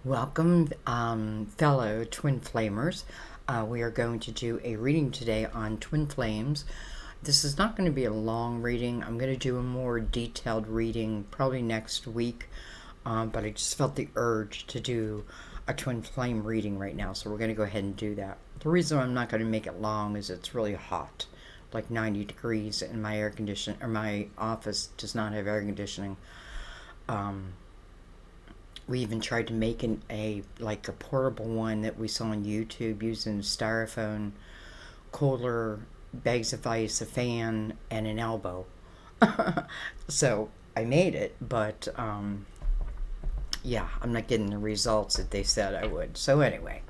Welcome, fellow twin flamers. We are going to do a reading today on twin flames. This is not going to be a long reading. I'm going to do a more detailed reading probably next week, but I just felt the urge to do a twin flame reading right now, so we're going to go ahead and do that. The reason I'm not going to make it long is it's really hot, like 90 degrees, and my air condition or my office does not have air conditioning. We even tried to make a portable one that we saw on YouTube using styrofoam, cooler, bags of ice, a fan, and an elbow. So I made it, but yeah, I'm not getting the results that they said I would. So anyway,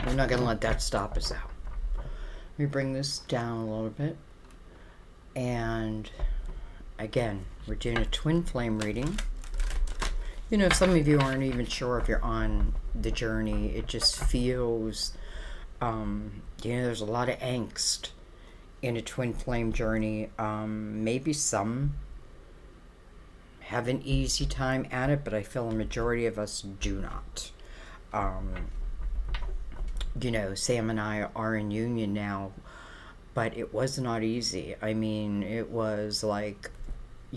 we're not going to let that stop us out. Let me bring this down a little bit. And again, we're doing a twin flame reading. You know, some of you aren't even sure if you're on the journey. It just feels, there's a lot of angst in a twin flame journey. Maybe some have an easy time at it, but I feel a majority of us do not. Sam and I are in union now, but it was not easy. I mean, it was like,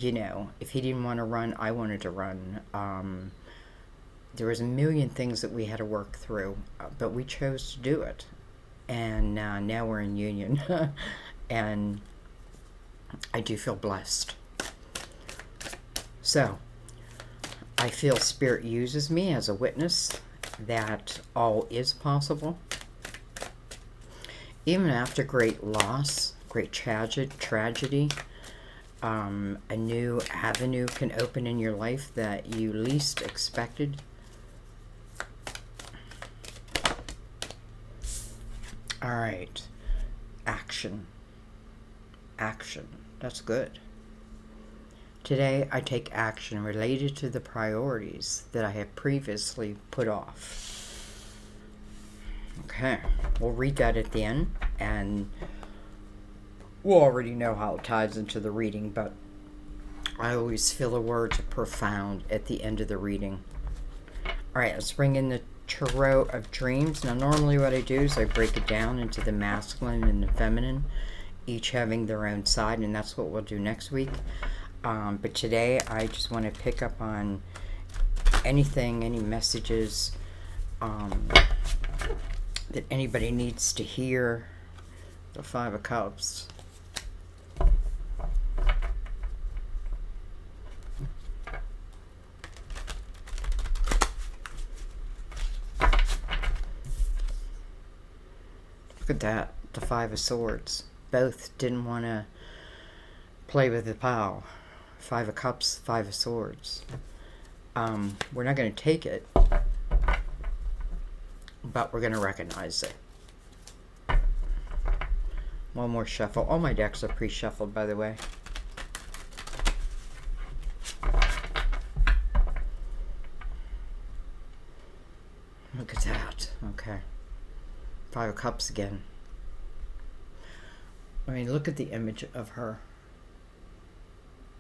if he didn't want to run, I wanted to run. There was a million things that we had to work through, but we chose to do it. And now we're in union. And I do feel blessed. So, I feel Spirit uses me as a witness that all is possible. Even after great loss, great tragedy, a new avenue can open in your life that you least expected. All right. Action. That's good. Today I take action related to the priorities that I have previously put off. Okay. We'll read that at the end, and we'll already know how it ties into the reading, but I always feel the words are profound at the end of the reading. All right, let's bring in the Tarot of Dreams. Now, normally what I do is I break it down into the masculine and the feminine, each having their own side, and that's what we'll do next week. But today, I just want to pick up on anything, any messages that anybody needs to hear. The Five of Cups. Look at that, the Five of Swords. Both didn't want to play with the pile. Five of Cups, Five of Swords. We're not going to take it, but we're going to recognize it. One more shuffle. All my decks are pre-shuffled, by the way. Look at that. Okay. Five of Cups again. I mean, look at the image of her.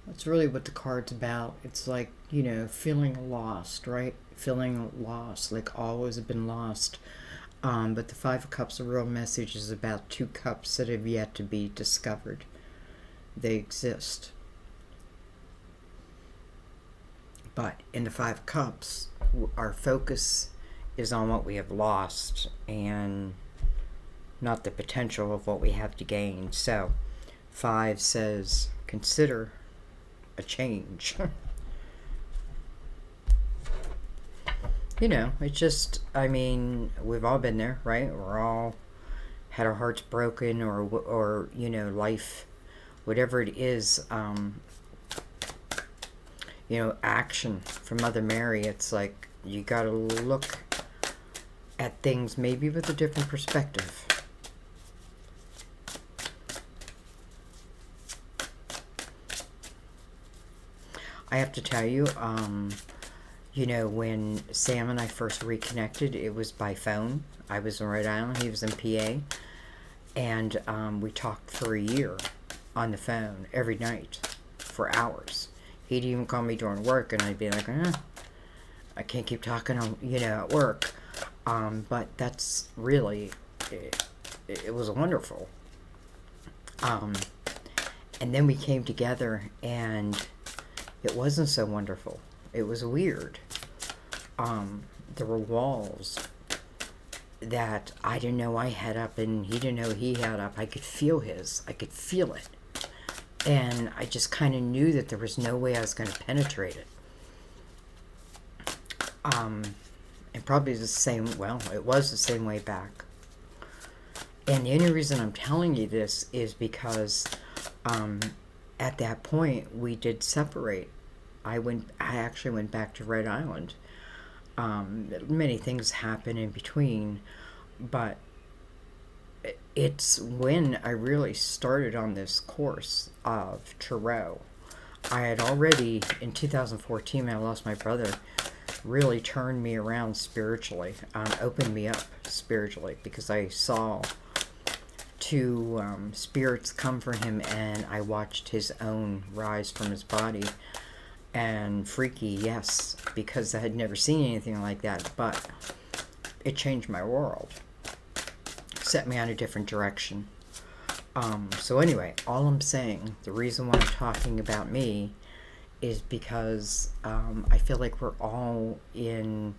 That's really what the card's about. It's like, feeling lost, right? Feeling lost, like all has been lost. But the Five of Cups, the real message is about two cups that have yet to be discovered. They exist. But in the Five of Cups, our focus is on what we have lost and not the potential of what we have to gain. So, 5 says, consider a change. It's just, we've all been there, right? We're all had our hearts broken or life, whatever it is, action from Mother Mary. It's like you got to look at things maybe with a different perspective. I have to tell you, when Sam and I first reconnected, it was by phone. I was in Rhode Island, he was in PA, and we talked for a year on the phone every night for hours. He'd even call me during work, and I'd be like, I can't keep talking on, at work. But that's really, it was wonderful. And then we came together, and it wasn't so wonderful. It was weird. There were walls that I didn't know I had up, and he didn't know he had up. I could feel his. I could feel it. And I just kind of knew that there was no way I was going to penetrate it. And probably the same, it was the same way back. And the only reason I'm telling you this is because at that point we did separate. I actually went back to Rhode Island. Many things happened in between, but it's when I really started on this course of tarot. I had already, in 2014, when I lost my brother, really turned me around spiritually, opened me up spiritually, because I saw two spirits come for him, and I watched his own rise from his body. And freaky, yes, because I had never seen anything like that, but it changed my world, set me on a different direction. So anyway, all I'm saying, the reason why I'm talking about me is because I feel like we're all in,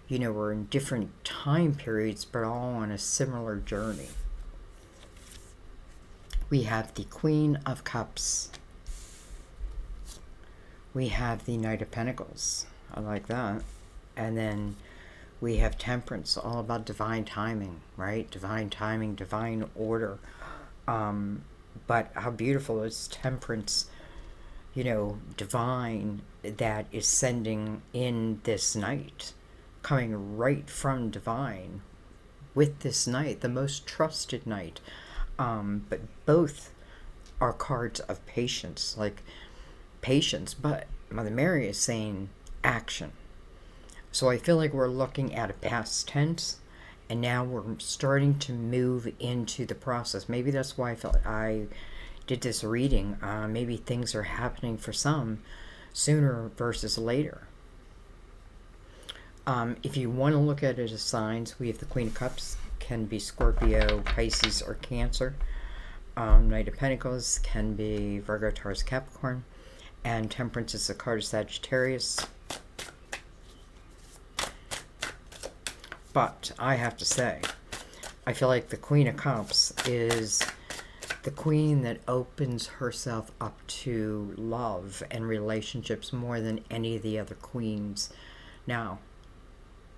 we're in different time periods, but all on a similar journey. We have the Queen of Cups. We have the Knight of Pentacles. I like that. And then we have Temperance, all about divine timing, right? Divine timing, divine order. But how beautiful is Temperance, divine, that is sending in this night, coming right from divine with this night, the most trusted night. But both are cards of patience, like patience, but Mother Mary is saying action. So I feel like we're looking at a past tense, and now we're starting to move into the process. Maybe that's why I felt like I did this reading. Maybe things are happening for some sooner versus later. If you want to look at it as signs, we have the Queen of Cups, can be Scorpio, Pisces, or Cancer. Knight of Pentacles can be Virgo, Taurus, Capricorn. And Temperance is a card of Sagittarius. But I have to say, I feel like the Queen of Cups is the queen that opens herself up to love and relationships more than any of the other queens. Now,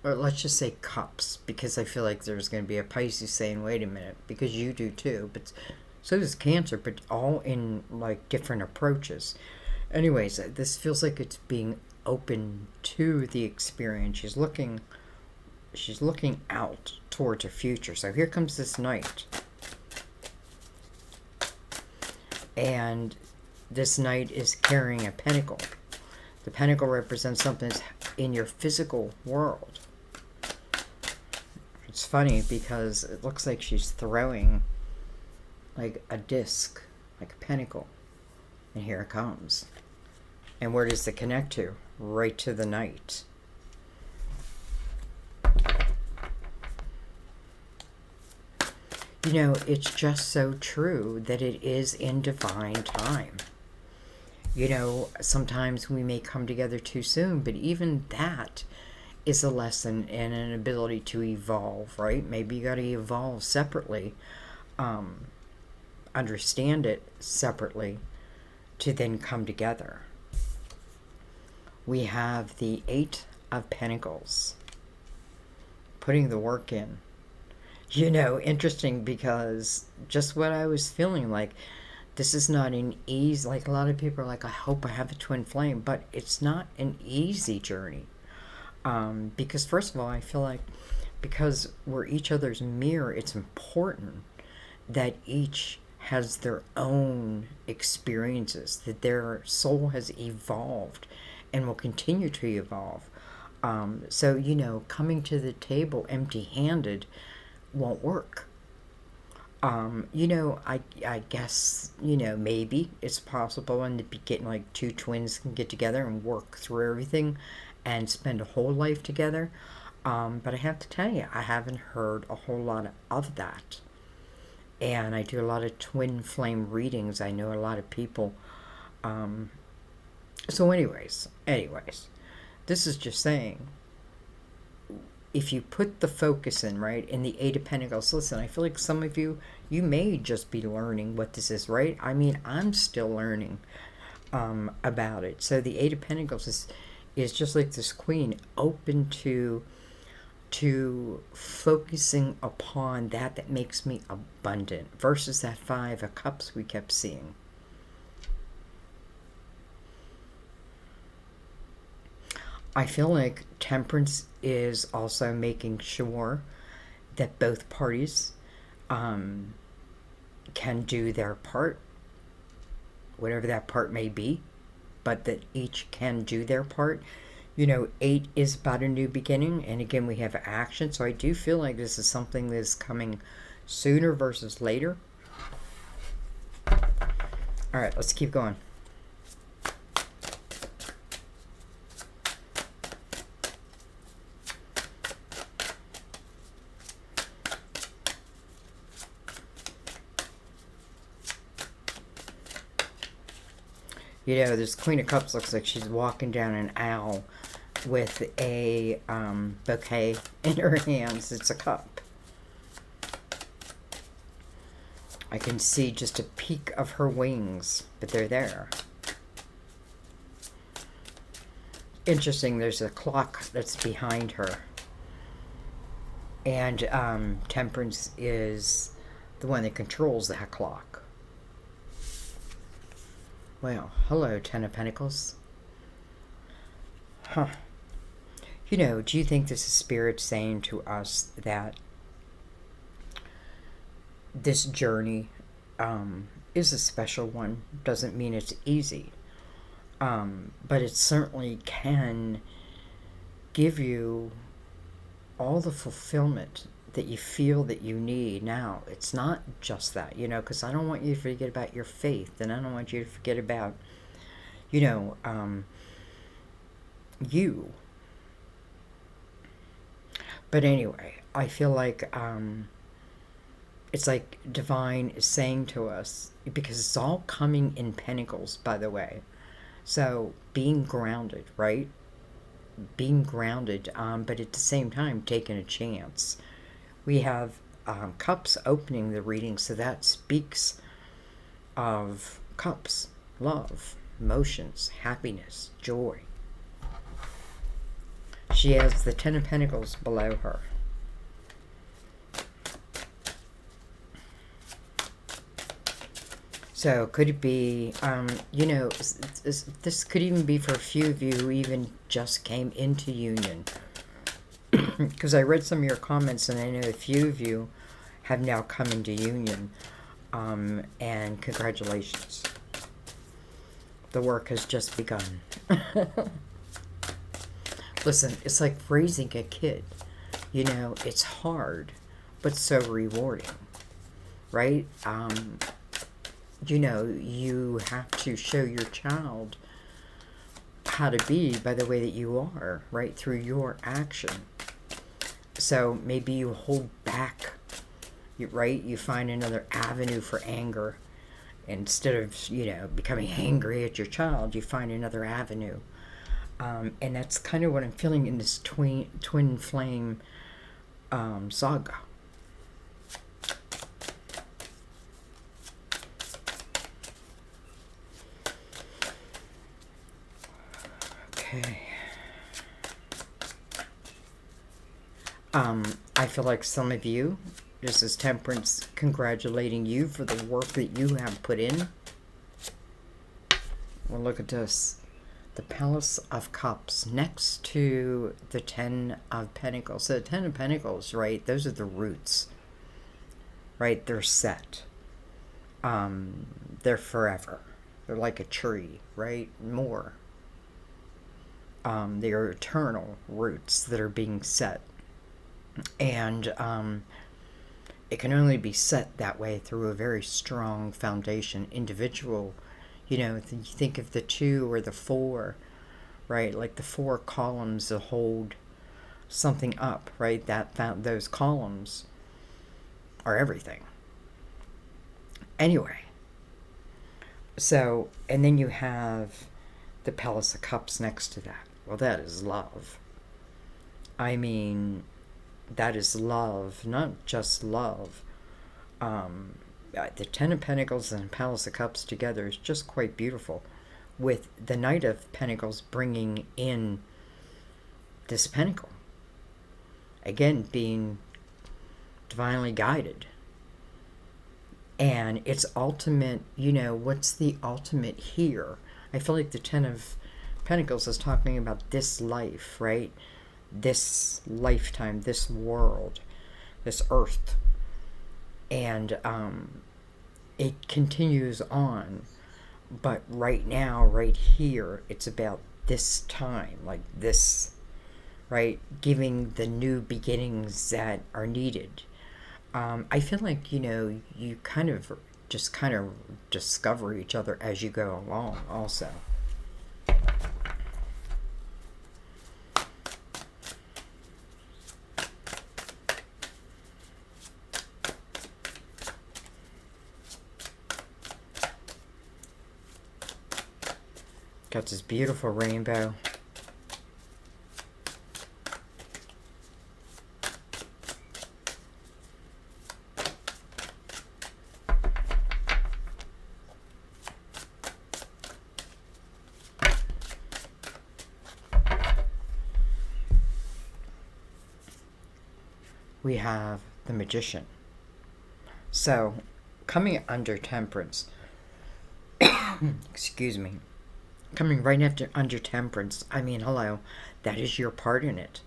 or let's just say cups, because I feel like there's going to be a Pisces saying, wait a minute, because you do too, but so does Cancer, but all in like different approaches. Anyways, this feels like it's being open to the experience. She's looking out towards her future. So here comes this Knight. And this Knight is carrying a pentacle. The pentacle represents something that's in your physical world. It's funny because it looks like she's throwing like a disc, like a pentacle. And here it comes. And where does it connect to? Right to the Knight. It's just so true that it is in divine time. Sometimes we may come together too soon, but even that is a lesson and an ability to evolve, right? Maybe you got to evolve separately, understand it separately, to then come together. We have the Eight of Pentacles, putting the work in. Interesting, because just what I was feeling like, this is not an easy, like a lot of people are like, I hope I have a twin flame, but it's not an easy journey. Because first of all, I feel like because we're each other's mirror, it's important that each has their own experiences, that their soul has evolved and will continue to evolve. So, coming to the table empty-handed won't work. I guess, maybe it's possible in the beginning, like two twins can get together and work through everything and spend a whole life together. But I have to tell you, I haven't heard a whole lot of that. And I do a lot of twin flame readings. I know a lot of people. So anyways, this is just saying, if you put the focus in, right, in the Eight of Pentacles, listen, I feel like some of you, you may just be learning what this is, right? I mean, I'm still learning about it. So the Eight of Pentacles is just like this Queen, open to focusing upon that makes me abundant, versus that Five of Cups we kept seeing. I feel like Temperance is also making sure that both parties can do their part, whatever that part may be, but that each can do their part. You know, 8 is about a new beginning, and again, we have action, so I do feel like this is something that's coming sooner versus later. All right, let's keep going. You know, this Queen of Cups looks like she's walking down an aisle with a bouquet in her hands. It's a cup. I can see just a peek of her wings, but they're there. Interesting, there's a clock that's behind her. And Temperance is the one that controls that clock. Well, hello, Ten of Pentacles. Huh. You know, do you think this is Spirit saying to us that this journey is a special one? Doesn't mean it's easy. But it certainly can give you all the fulfillment that you feel that you need. Now, it's not just that, you know, because I don't want you to forget about your faith, and I don't want you to forget about, you know, you. But anyway, I feel like it's like Divine is saying to us, because it's all coming in Pentacles, by the way. So being grounded, right? Being grounded, but at the same time taking a chance. We have Cups opening the reading, so that speaks of Cups, love, emotions, happiness, joy. She has the Ten of Pentacles below her. So could it be, you know, this could even be for a few of you who even just came into union. Because I read some of your comments, and I know a few of you have now come into union. And congratulations. The work has just begun. Listen, it's like raising a kid. You know, it's hard, but so rewarding. Right? You know, you have to show your child how to be by the way that you are, right? Through your action. So maybe you hold back, right? You find another avenue for anger. Instead of, you know, becoming angry at your child, you find another avenue. And that's kind of what I'm feeling in this twin flame saga. Okay. I feel like some of you, this is Temperance congratulating you for the work that you have put in. Well, look at this. The Palace of Cups next to the Ten of Pentacles. So the Ten of Pentacles, right, those are the roots, right? They're set. They're forever. They're like a tree, right? More. They are eternal roots that are being set. And it can only be set that way through a very strong foundation, individual. You know, you think of the 2 or the 4, right? Like the four columns that hold something up, right? Those columns are everything. Anyway, so, and then you have the Palace of Cups next to that. Well, that is love. I mean, that is love, not just love. The Ten of Pentacles and Palace of Cups together is just quite beautiful, with the Knight of Pentacles bringing in this pentacle. Again, being divinely guided. And it's ultimate, what's the ultimate here? I feel like the Ten of Pentacles is talking about this life, right? This lifetime, this world, this earth. And it continues on. But right now, right here, it's about this time, like this, right? Giving the new beginnings that are needed. I feel like, you kind of discover each other as you go along also. Got this beautiful rainbow. We have the Magician. So, coming under Temperance, excuse me, coming right after under Temperance, I mean, hello, that is your part in it.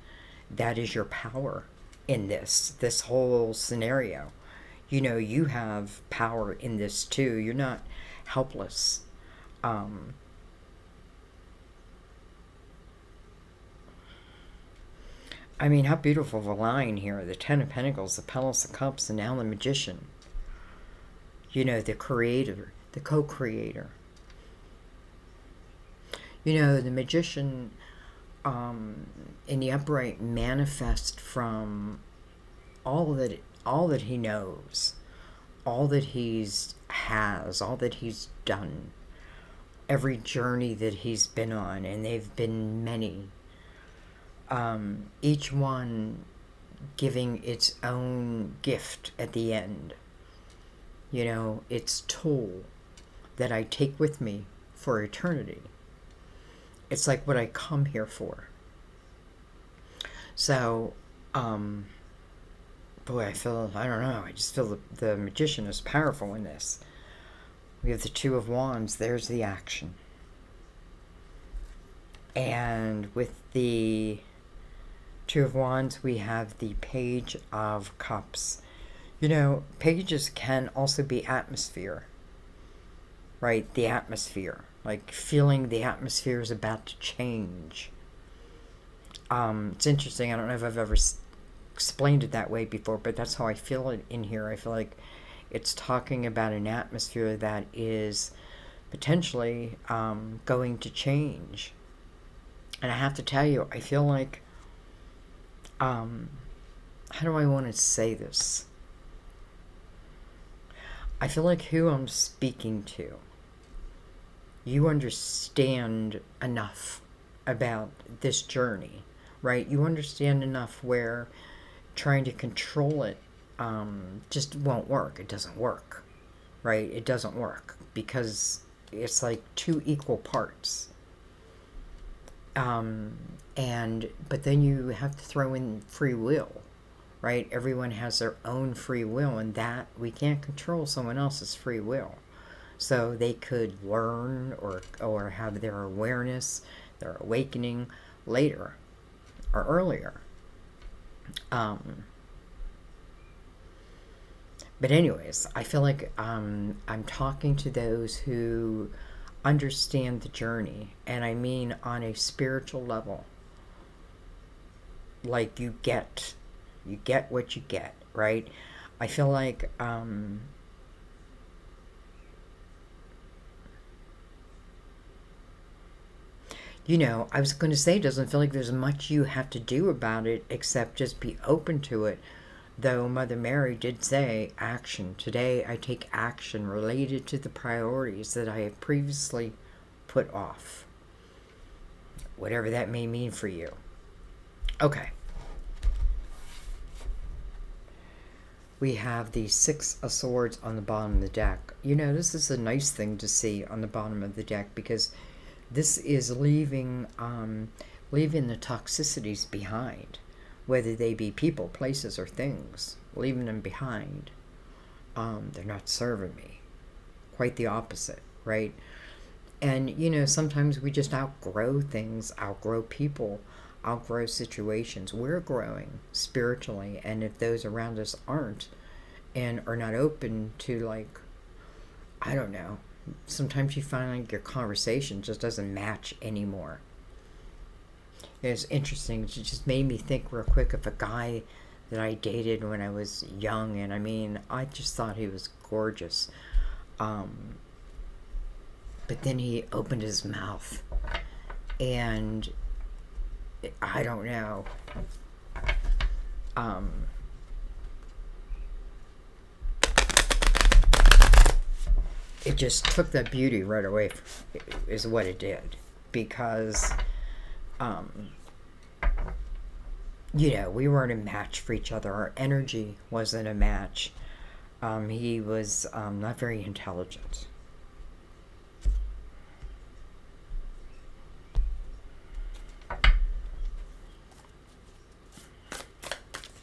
That is your power in this whole scenario. You have power in this too. You're not helpless. I mean, how beautiful of a line here. The Ten of Pentacles, the Palace of Cups, and now the Magician. The creator, the co-creator. The Magician in the upright manifest from all that he knows, all that he's all that he's done, every journey that he's been on, and they've been many. Each one giving its own gift at the end. Its tool that I take with me for eternity. It's like what I come here for. So, boy, I don't know, I just feel the Magician is powerful in this. We have the Two of Wands, there's the action. And with the Two of Wands, we have the Page of Cups. Pages can also be atmosphere, right? The atmosphere, like feeling the atmosphere is about to change. It's interesting. I don't know if I've ever explained it that way before, but that's how I feel it in here. I feel like it's talking about an atmosphere that is potentially going to change. And I have to tell you, I feel like, how do I want to say this? I feel like who I'm speaking to, you understand enough about this journey, right? You understand enough where trying to control it just won't work. It doesn't work, right? It doesn't work because it's like two equal parts. But then you have to throw in free will, right? Everyone has their own free will, and that we can't control someone else's free will. So they could learn or have their awareness, their awakening later or earlier. But anyways, I feel like I'm talking to those who understand the journey, and I mean on a spiritual level. Like you get what you get, right? I feel like I was going to say, it doesn't feel like there's much you have to do about it except just be open to it. Though Mother Mary did say, action. Today I take action related to the priorities that I have previously put off. Whatever that may mean for you. Okay. We have the Six of Swords on the bottom of the deck. This is a nice thing to see on the bottom of the deck, because this is leaving the toxicities behind, whether they be people, places, or things. Leaving them behind. They're not serving me. Quite the opposite, right? And, sometimes we just outgrow things, outgrow people, outgrow situations. We're growing spiritually, and if those around us aren't and are not open to, like, I don't know, sometimes you find like your conversation just doesn't match anymore. It's interesting. It just made me think real quick of a guy that I dated when I was young, and I mean, I just thought he was gorgeous. But then he opened his mouth, and I don't know. It just took that beauty right away, is what it did. Because, we weren't a match for each other. Our energy wasn't a match. He was not very intelligent.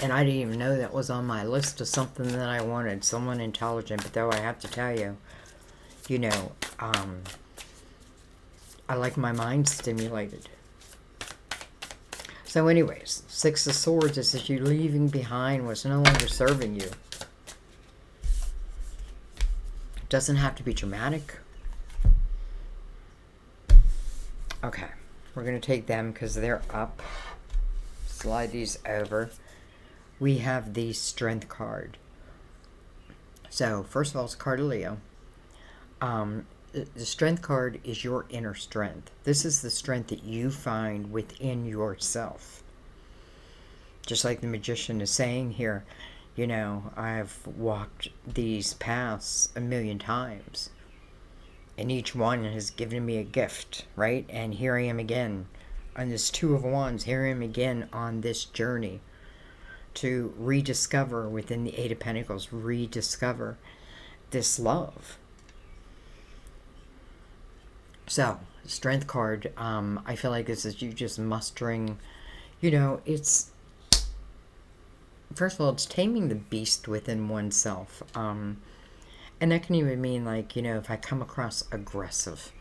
And I didn't even know that was on my list of something that I wanted, someone intelligent. But though I have to tell you, I like my mind stimulated. So anyways, Six of Swords is that you leaving behind what's no longer serving you. It doesn't have to be dramatic. Okay, we're going to take them because they're up. Slide these over. We have the Strength card. So, first of all, it's a card of Leo. The Strength card is your inner strength. This is the strength that you find within yourself. Just like the Magician is saying here, I've walked these paths 1,000,000 times. And each one has given me a gift, right? And here I am again on this Two of Wands. Here I am again on this journey to rediscover within the Eight of Pentacles, rediscover this love. So, Strength card, I feel like this is you just mustering, it's, first of all, it's taming the beast within oneself. And that can even mean, like, if I come across aggressive,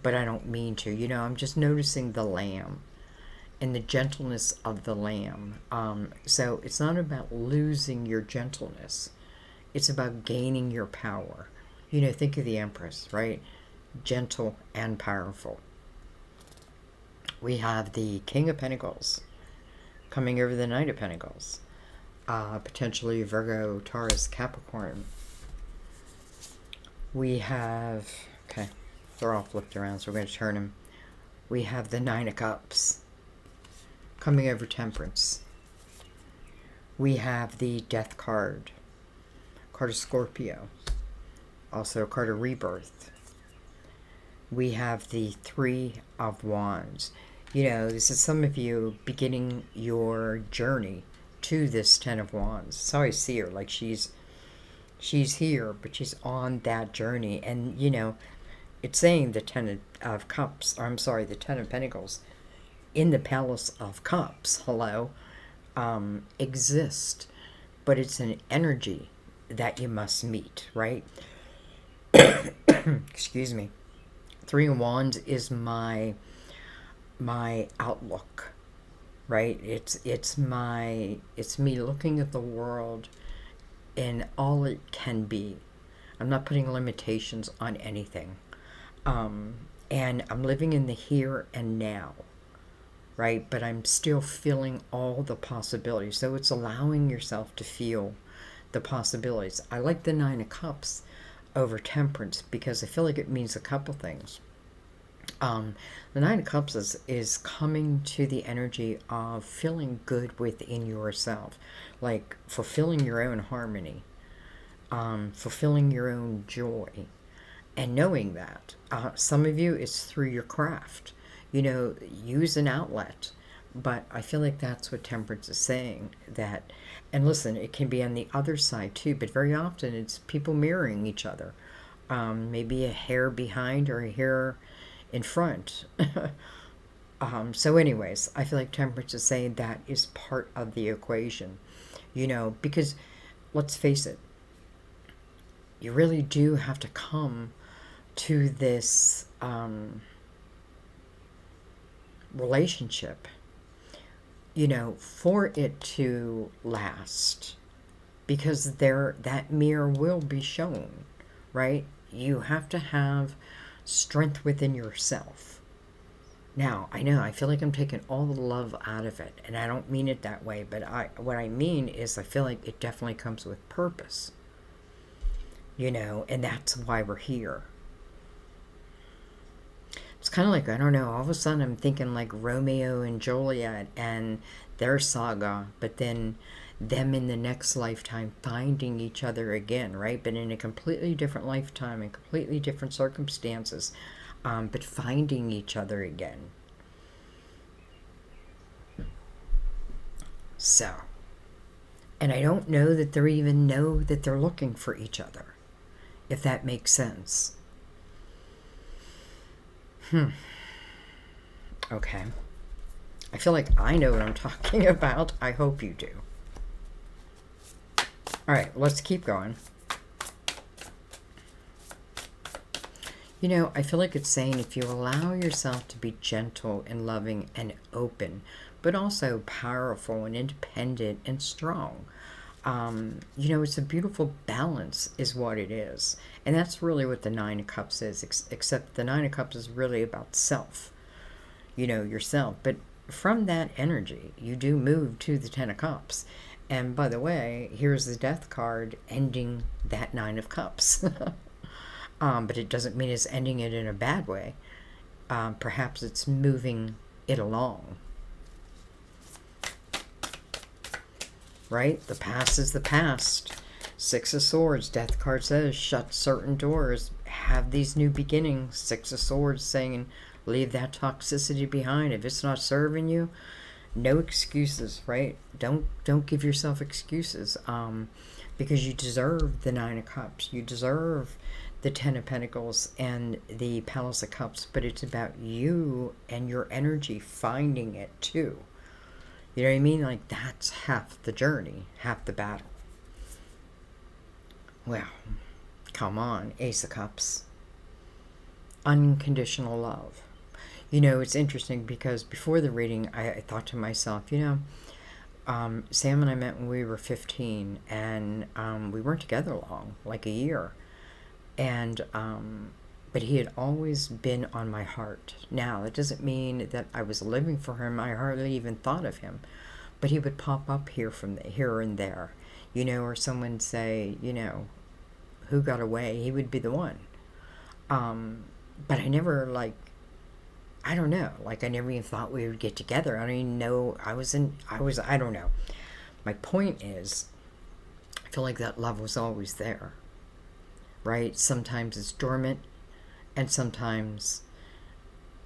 but I don't mean to, I'm just noticing the lamb and the gentleness of the lamb. So it's not about losing your gentleness. It's about gaining your power. Think of the Empress, right? Gentle and powerful. We have the King of Pentacles coming over the Knight of Pentacles. Potentially Virgo, Taurus, Capricorn. We have, okay, they're all flipped around, so we're going to turn them. We have the Nine of Cups coming over Temperance. We have the Death card of Scorpio, also a card of Rebirth. We have the Three of Wands. This is some of you beginning your journey to this Ten of Wands. So I see her, like she's here, but she's on that journey. And, it's saying the Ten of Cups, or I'm sorry, the Ten of Pentacles in the Palace of Cups, exist. But it's an energy that you must meet, right? Excuse me. Three of Wands is my outlook, right? It's me looking at the world and all it can be. I'm not putting limitations on anything. And I'm living in the here and now, right? But I'm still feeling all the possibilities. So it's allowing yourself to feel the possibilities. I like the Nine of Cups over Temperance because I feel like it means a couple things. Um, the Nine of Cups is coming to the energy of feeling good within yourself, like fulfilling your own harmony, fulfilling your own joy, and knowing that. Some of you, it's through your craft. Use an outlet. But I feel like that's what Temperance is saying. That, and listen, it can be on the other side too, but very often it's people mirroring each other. Maybe a hair behind or a hair in front. So anyways, I feel like Temperance is saying that is part of the equation. Because let's face it, you really do have to come to this relationship, for it to last. Because that mirror will be shown, right? You have to have strength within yourself. Now, I know, I feel like I'm taking all the love out of it, and I don't mean it that way, but what I mean is I feel like it definitely comes with purpose, and that's why we're here. It's kind of like, I don't know, all of a sudden I'm thinking like Romeo and Juliet and their saga, but then them in the next lifetime finding each other again, right? But in a completely different lifetime and completely different circumstances, but finding each other again. So, and I don't know that they even know that they're looking for each other, if that makes sense. Okay. I feel like I know what I'm talking about. I hope you do. All right, let's keep going. I feel like it's saying if you allow yourself to be gentle and loving and open, but also powerful and independent and strong, it's a beautiful balance is what it is. And that's really what the Nine of Cups is, except the Nine of Cups is really about self, yourself. But from that energy, you do move to the Ten of Cups. And by the way, here's the Death card ending that Nine of Cups. But it doesn't mean it's ending it in a bad way. Perhaps it's moving it along. Right? The past is the past. Six of Swords, Death card says, shut certain doors, have these new beginnings. Six of Swords saying, leave that toxicity behind. If it's not serving you, no excuses, right? Don't give yourself excuses, because you deserve the Nine of Cups. You deserve the Ten of Pentacles and the Palace of Cups, but it's about you and your energy finding it too. You know what I mean? Like, that's half the journey, half the battle. Well, come on, Ace of Cups. Unconditional love. It's interesting because before the reading, I thought to myself, Sam and I met when we were 15, and we weren't together long, like a year. And, but he had always been on my heart. Now, that doesn't mean that I was living for him. I hardly even thought of him. But he would pop up here and there, or someone say, who got away? He would be the one. But I never, I don't know. I never even thought we would get together. I don't even know. I don't know. My point is, I feel like that love was always there. Right? Sometimes it's dormant, and sometimes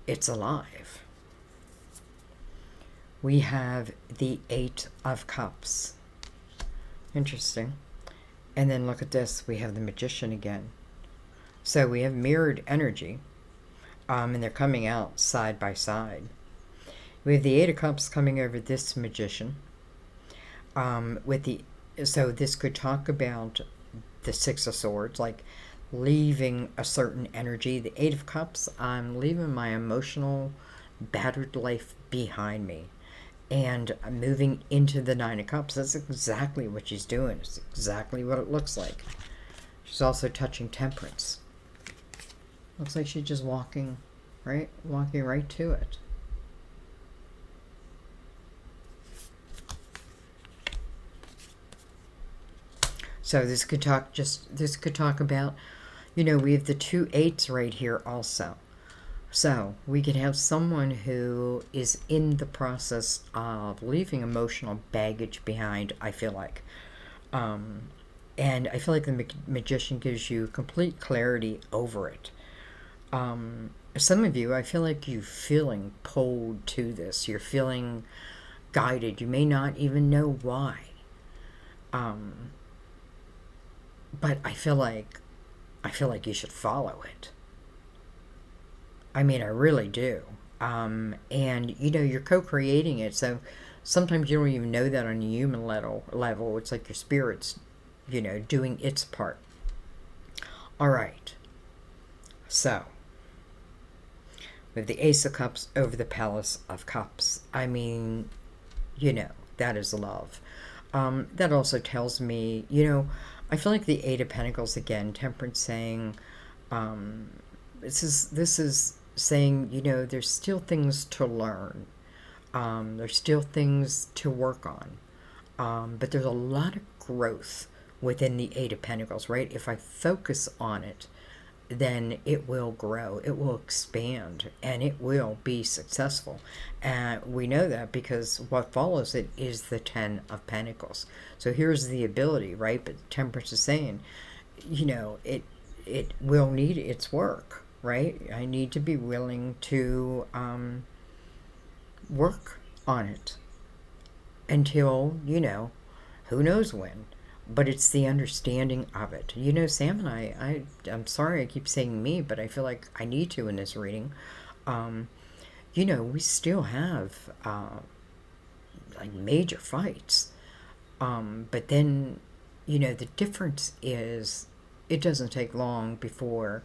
it's alive. We have the Eight of Cups. Interesting. And then look at this. We have the Magician again. So we have mirrored energy. And they're coming out side by side. We have the Eight of Cups coming over this Magician. So this could talk about the Six of Swords, like leaving a certain energy. The Eight of Cups, I'm leaving my emotional, battered life behind me. And I'm moving into the Nine of Cups. That's exactly what she's doing. It's exactly what it looks like. She's also touching Temperance. Looks like she's just walking right to it. So this could talk about, we have the two eights right here also. So we could have someone who is in the process of leaving emotional baggage behind, I feel like. And I feel like the magician gives you complete clarity over it. Some of you, I feel like you're feeling pulled to this. You're feeling guided. You may not even know why. But I feel like you should follow it. I mean, I really do. And you're co-creating it, so sometimes you don't even know that on a human level. It's like your spirit's, doing its part. All right. So, with the Ace of Cups over the Palace of Cups, I mean, that is love. That also tells me, I feel like the Eight of Pentacles again, Temperance saying, this is saying, there's still things to learn. There's still things to work on. But there's a lot of growth within the Eight of Pentacles, right? If I focus on it, then it will grow, it will expand, and it will be successful. And we know that because what follows it is the Ten of Pentacles. So here's the ability, right? But Temperance is saying, it will need its work, right? I need to be willing to work on it until, who knows when. But it's the understanding of it. Sam and I'm sorry I keep saying me, but I feel like I need to in this reading. We still have like major fights. But then, the difference is it doesn't take long before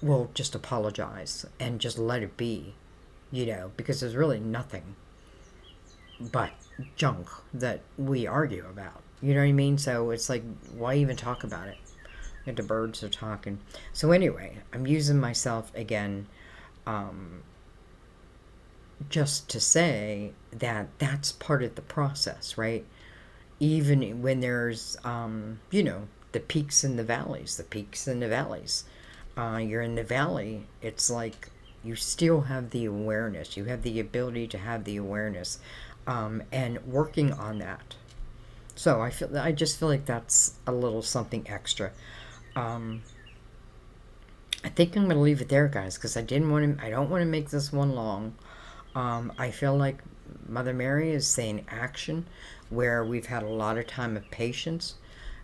we'll just apologize and just let it be, because there's really nothing but junk that we argue about. You know what I mean? So it's like, why even talk about it? And the birds are talking. So anyway, I'm using myself again just to say that that's part of the process, right? Even when there's, the peaks and the valleys, you're in the valley, it's like you still have the awareness. You have the ability to have the awareness. And working on that. So I just feel like that's a little something extra. I think I'm going to leave it there, guys, because I don't want to make this one long. I feel like Mother Mary is saying action where we've had a lot of time of patience,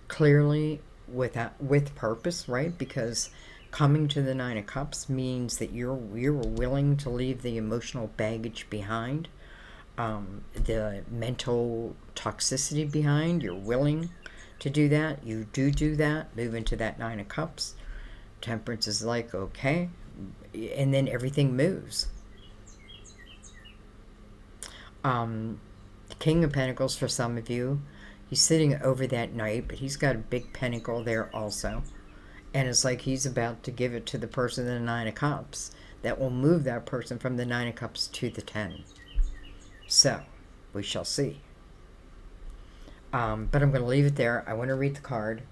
clearly with purpose, right? Because coming to the Nine of Cups means that you're willing to leave the emotional baggage behind. The mental toxicity behind. You're willing to do that. You do that. Move into that Nine of Cups. Temperance is like, okay. And then everything moves. The King of Pentacles for some of you. He's sitting over that knight, but he's got a big pentacle there also. And it's like he's about to give it to the person in the Nine of Cups. That will move that person from the Nine of Cups to the 10. So, we shall see. But I'm going to leave it there. I want to read the card.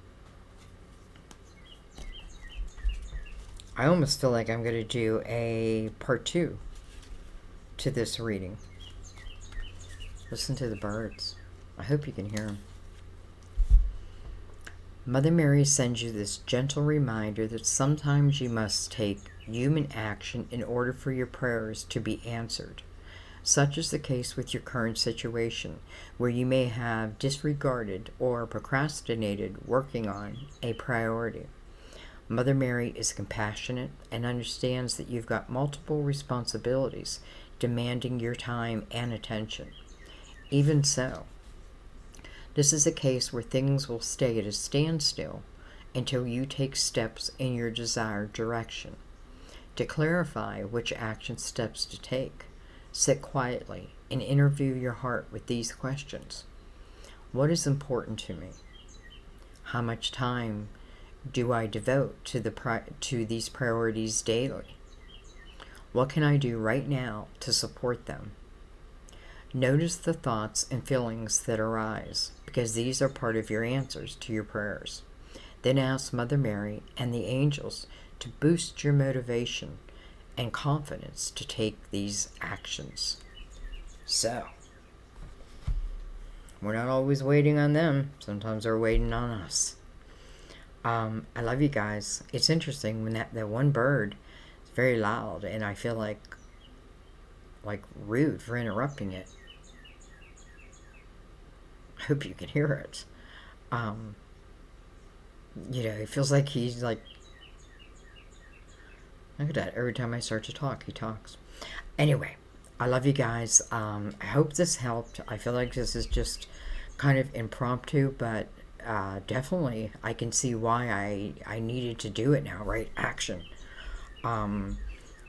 I almost feel like I'm going to do a part 2 to this reading. Listen to the birds. I hope you can hear them. Mother Mary sends you this gentle reminder that sometimes you must take human action in order for your prayers to be answered. Such is the case with your current situation, where you may have disregarded or procrastinated working on a priority. Mother Mary is compassionate and understands that you've got multiple responsibilities demanding your time and attention. Even so, this is a case where things will stay at a standstill until you take steps in your desired direction. To clarify which action steps to take, sit quietly and interview your heart with these questions. What is important to me? How much time do I devote to these priorities daily? What can I do right now to support them? Notice the thoughts and feelings that arise, because these are part of your answers to your prayers. Then ask Mother Mary and the angels to boost your motivation and confidence to take these actions. So, we're not always waiting on them. Sometimes they're waiting on us. I love you guys. It's interesting when that one bird is very loud, and I feel like rude for interrupting it. I hope you can hear it. It feels like he's like, look at that. Every time I start to talk, he talks. Anyway, I love you guys. I hope this helped. I feel like this is just kind of impromptu, but definitely I can see why I needed to do it now, right? Action.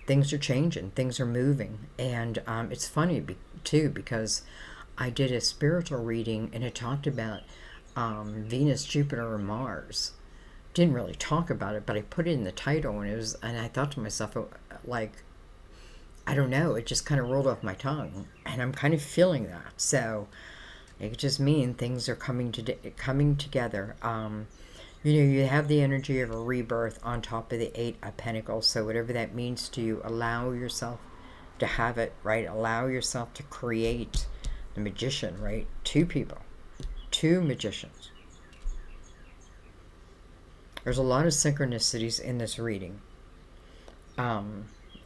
Things are changing. Things are moving. And it's funny, too, because I did a spiritual reading, and it talked about Venus, Jupiter, and Mars. Didn't really talk about it, but I put it in the title, and I thought to myself, like, I don't know, it just kind of rolled off my tongue, and I'm kind of feeling that. So it could just mean things are coming together. You have the energy of a rebirth on top of the Eight of Pentacles. So whatever that means to you, allow yourself to have it, right? Allow yourself to create the Magician, right? Two magicians. There's a lot of synchronicities in this reading. I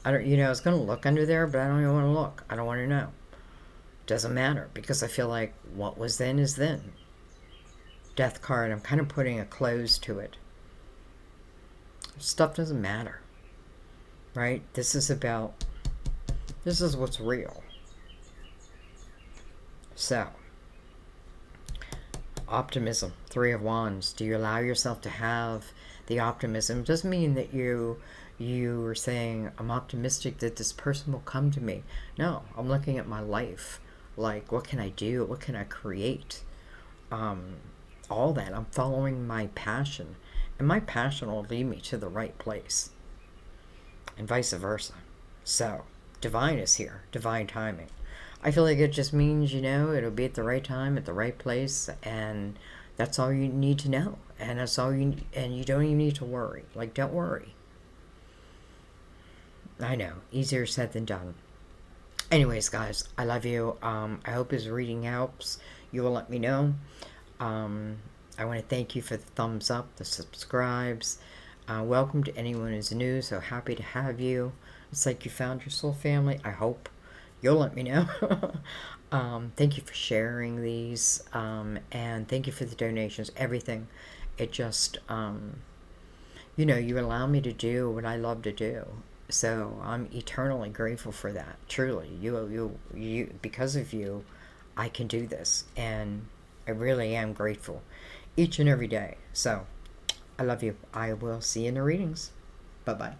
was going to look under there, but I don't even want to look. I don't want to know. Doesn't matter, because I feel like what was then is then. Death card, I'm kind of putting a close to it. Stuff doesn't matter, right? This is what's real. So, optimism, Three of Wands. Do you allow yourself to have the optimism? It doesn't mean that you are saying, I'm optimistic that this person will come to me. No, I'm looking at my life. Like, what can I do? What can I create? All that. I'm following my passion. And my passion will lead me to the right place. And vice versa. So, divine is here. Divine timing. I feel like it just means, it'll be at the right time, at the right place, and that's all you need to know. And that's all and you don't even need to worry. Like, don't worry. I know, easier said than done. Anyways, guys, I love you. I hope this reading helps. You will let me know. I want to thank you for the thumbs up, the subscribes. Welcome to anyone who's new. So happy to have you. It's like you found your soul family. I hope. You'll let me know. Thank you for sharing these. And thank you for the donations. Everything. It just, you allow me to do what I love to do. So I'm eternally grateful for that. Truly, you, because of you, I can do this, and I really am grateful each and every day. So I love you. I will see you in the readings. Bye bye.